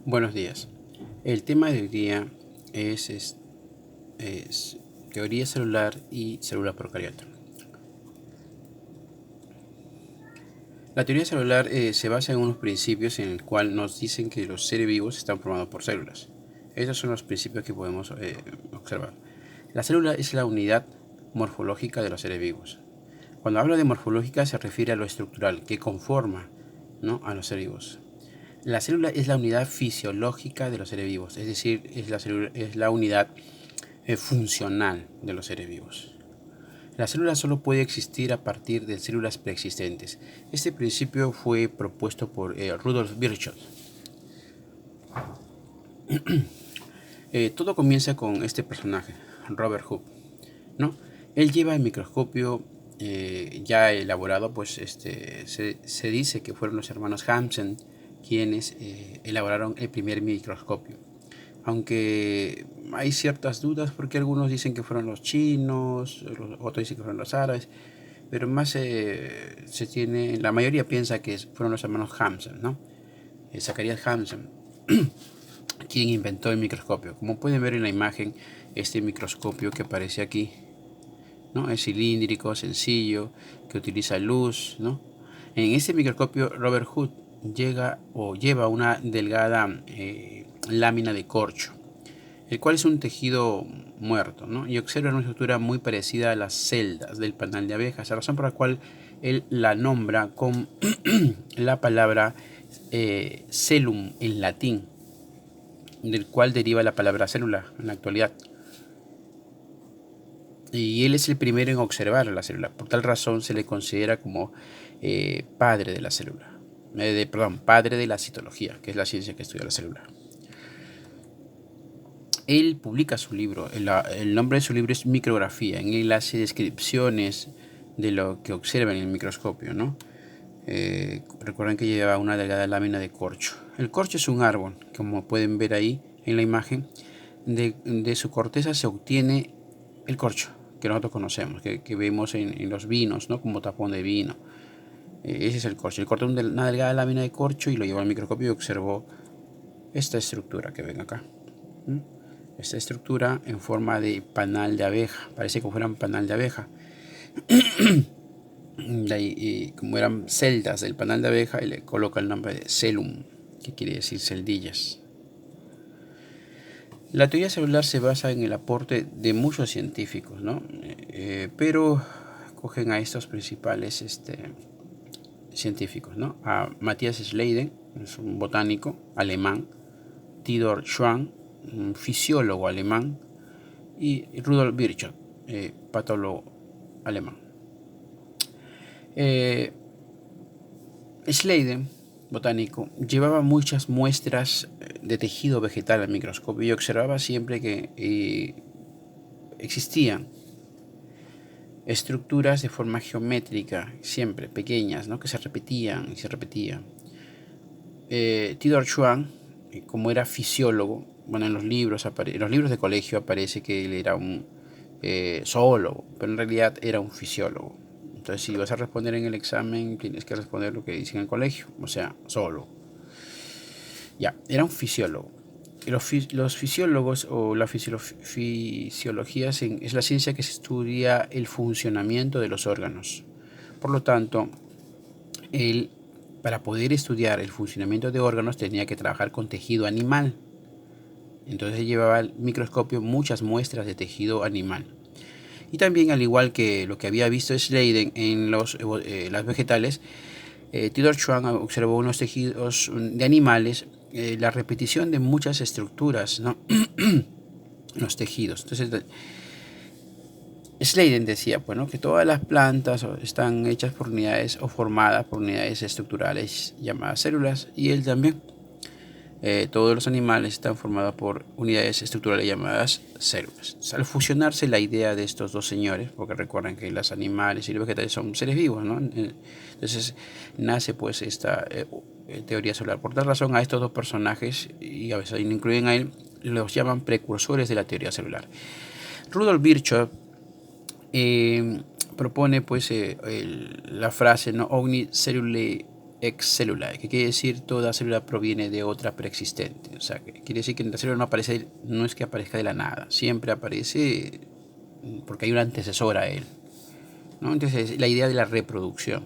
Buenos días. El tema de hoy día es teoría celular y célula procariota. La teoría celular se basa en unos principios en el cual nos dicen que los seres vivos están formados por células. Esos son los principios que podemos observar. La célula es la unidad morfológica de los seres vivos. Cuando habla de morfológica se refiere a lo estructural que conforma, ¿no?, a los seres vivos. La célula es la unidad fisiológica de los seres vivos, es decir, es la unidad funcional de los seres vivos. La célula solo puede existir a partir de células preexistentes. Este principio fue propuesto por Rudolf Virchow. Todo comienza con este personaje, Robert Hooke, ¿no? Él lleva el microscopio ya elaborado, pues se dice que fueron los hermanos Hansen quienes elaboraron el primer microscopio. Aunque hay ciertas dudas porque algunos dicen que fueron los chinos, otros dicen que fueron los árabes, pero más se tiene, la mayoría piensa que fueron los hermanos Hansen, ¿no? Zacharias Hansen, quien inventó el microscopio. Como pueden ver en la imagen, este microscopio que aparece aquí, ¿no?, es cilíndrico, sencillo, que utiliza luz, ¿no? En este microscopio Robert Hooke lleva una delgada lámina de corcho, el cual es un tejido muerto, ¿no?, y observa una estructura muy parecida a las celdas del panal de abejas, la razón por la cual él la nombra con la palabra celum en latín, del cual deriva la palabra célula en la actualidad. Y él es el primero en observar la célula. Por tal razón se le considera como padre de la célula. Padre de la citología, que es la ciencia que estudia la célula. Él publica su libro, el nombre de su libro es Micrografía. En él hace descripciones de lo que observa en el microscopio, ¿no? Recuerden que lleva una delgada lámina de corcho. El corcho es un árbol, como pueden ver ahí en la imagen. De su corteza se obtiene el corcho que nosotros conocemos, que vemos en los vinos, ¿no?, como tapón de vino. Ese es el corcho. Él cortó una delgada lámina de corcho y lo llevó al microscopio y observó esta estructura que ven acá. Esta estructura en forma de panal de abeja. Parece como fuera un panal de abeja. Como eran celdas del panal de abeja, y le coloca el nombre de celum, que quiere decir celdillas. La teoría celular se basa en el aporte de muchos científicos, ¿no? Pero cogen a estos principales científicos, ¿no? A Matthias Schleiden, es un botánico alemán, Theodor Schwann, un fisiólogo alemán, y Rudolf Virchow, patólogo alemán. Schleiden, botánico, llevaba muchas muestras de tejido vegetal al microscopio y observaba siempre que existían estructuras de forma geométrica, siempre pequeñas, ¿no?, que se repetían y se repetían. Theodor Schwann, como era fisiólogo, bueno, en los libros de colegio aparece que él era un zoólogo, pero en realidad era un fisiólogo. Entonces, si vas a responder en el examen, tienes que responder lo que dicen en el colegio, o sea, zoólogo. Ya, era un fisiólogo. Los fisiólogos o la fisiología es la ciencia que se estudia el funcionamiento de los órganos. Por lo tanto, él, para poder estudiar el funcionamiento de órganos, tenía que trabajar con tejido animal. Entonces llevaba al microscopio muchas muestras de tejido animal. Y también, al igual que lo que había visto Schleiden en las vegetales, Theodor Schwann observó unos tejidos de animales, la repetición de muchas estructuras, ¿no?, los tejidos. Entonces, Schleiden decía, bueno, que todas las plantas están hechas por unidades o formadas por unidades estructurales llamadas células, y él también. Todos los animales están formados por unidades estructurales llamadas células. Al fusionarse la idea de estos dos señores, porque recuerden que los animales y los vegetales son seres vivos, ¿no?, entonces nace pues esta teoría celular. Por tal razón, a estos dos personajes, y a veces incluyen a él, los llaman precursores de la teoría celular. Rudolf Virchow propone pues la frase, ¿no?, ogni cellulae ex cellulae, que quiere decir toda célula proviene de otra preexistente. O sea, que quiere decir que la célula no aparece, no es que aparezca de la nada, siempre aparece porque hay un antecesor a él, ¿no? Entonces, la idea de la reproducción.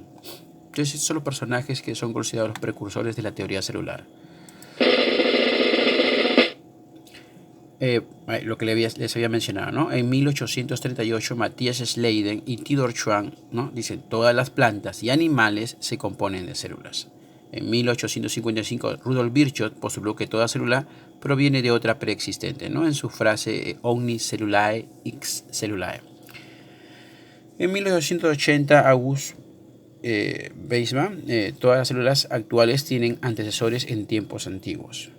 Entonces, estos son los personajes que son considerados los precursores de la teoría celular. Lo que les había mencionado, ¿no? En 1838, Matthias Schleiden y Theodor Schwann, ¿no? Dicen, todas las plantas y animales se componen de células. En 1855, Rudolf Virchow postuló que toda célula proviene de otra preexistente, ¿no? En su frase Omni cellulae ex cellulae. En 1980, August Weismann, todas las células actuales tienen antecesores en tiempos antiguos.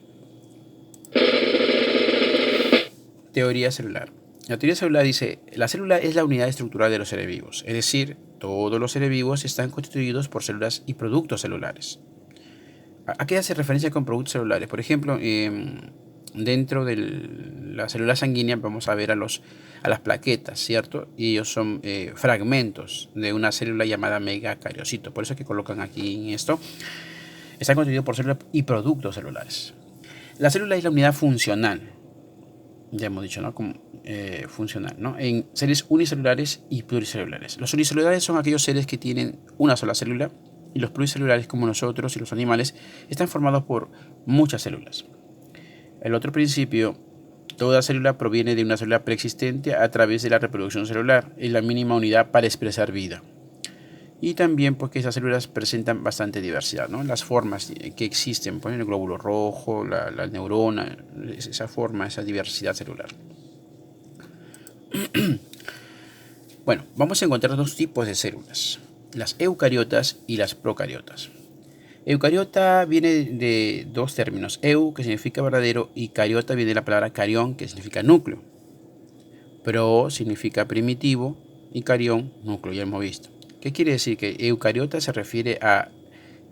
Teoría celular. La teoría celular dice, la célula es la unidad estructural de los seres vivos, es decir, todos los seres vivos están constituidos por células y productos celulares. ¿A qué hace referencia con productos celulares? Por ejemplo, dentro de la célula sanguínea vamos a ver a las plaquetas, ¿cierto? Y ellos son fragmentos de una célula llamada megacariocito. Por eso es que colocan aquí en esto. Están constituidos por células y productos celulares. La célula es la unidad funcional. Ya hemos dicho, ¿no? Como, funcional, ¿no? En seres unicelulares y pluricelulares. Los unicelulares son aquellos seres que tienen una sola célula y los pluricelulares, como nosotros y los animales, están formados por muchas células. El otro principio, toda célula proviene de una célula preexistente a través de la reproducción celular, es la mínima unidad para expresar vida. Y también porque esas células presentan bastante diversidad, ¿no? Las formas que existen, pues, el glóbulo rojo, la neurona, esa forma, esa diversidad celular. Bueno, vamos a encontrar dos tipos de células, las eucariotas y las procariotas. Eucariota viene de dos términos, eu, que significa verdadero, y cariota viene de la palabra carión, que significa núcleo. Pro significa primitivo y carión, núcleo, ya hemos visto. ¿Qué quiere decir? Que eucariota se refiere a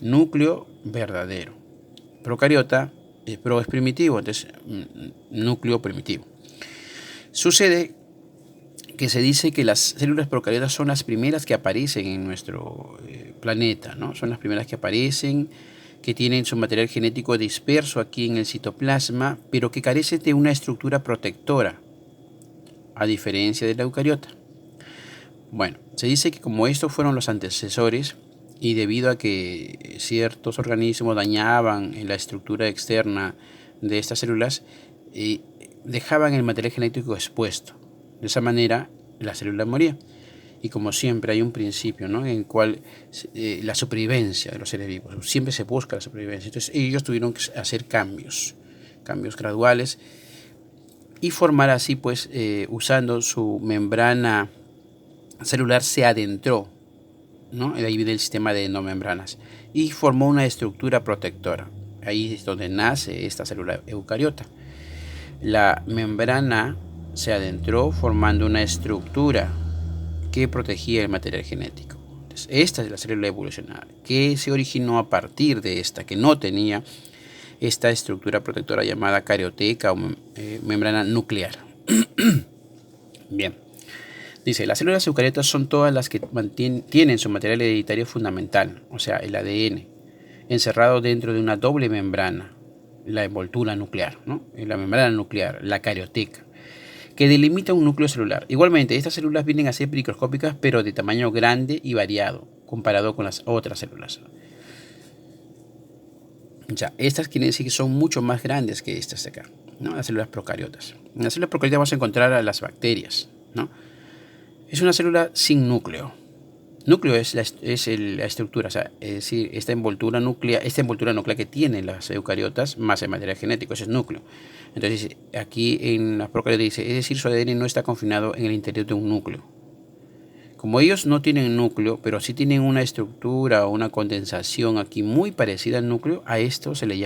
núcleo verdadero. Procariota, pro es primitivo, entonces núcleo primitivo. Sucede que se dice que las células procariotas son las primeras que aparecen en nuestro planeta, ¿no? Son las primeras que aparecen, que tienen su material genético disperso aquí en el citoplasma, pero que carecen de una estructura protectora, a diferencia de la eucariota. Bueno, se dice que como estos fueron los antecesores y debido a que ciertos organismos dañaban en la estructura externa de estas células, dejaban el material genético expuesto. De esa manera la célula moría. Y como siempre hay un principio, ¿no?, en el cual la supervivencia de los seres vivos, siempre se busca la supervivencia. Entonces ellos tuvieron que hacer cambios graduales y formar así, pues, usando su membrana celular se adentró, ¿no?, ahí viene el sistema de endomembranas y formó una estructura protectora. Ahí es donde nace esta célula eucariota. La membrana se adentró formando una estructura que protegía el material genético. Entonces, esta es la célula evolucionada, que se originó a partir de esta, que no tenía esta estructura protectora llamada carioteca o membrana nuclear. Bien. Dice, las células eucariotas son todas las que tienen su material hereditario fundamental, o sea, el ADN, encerrado dentro de una doble membrana, la envoltura nuclear, ¿no? La membrana nuclear, la carioteca, que delimita un núcleo celular. Igualmente, estas células vienen a ser microscópicas, pero de tamaño grande y variado, comparado con las otras células. Ya, estas quieren decir que son mucho más grandes que estas de acá, ¿no? Las células procariotas. En las células procariotas vamos a encontrar a las bacterias, ¿no? Es una célula sin núcleo. Núcleo es la estructura, o sea, es decir, esta envoltura nuclear que tienen las eucariotas más el material genético, ese es núcleo. Entonces, aquí en las procariotas dice, es decir, su ADN no está confinado en el interior de un núcleo. Como ellos no tienen núcleo, pero sí tienen una estructura o una condensación aquí muy parecida al núcleo, a esto se le llama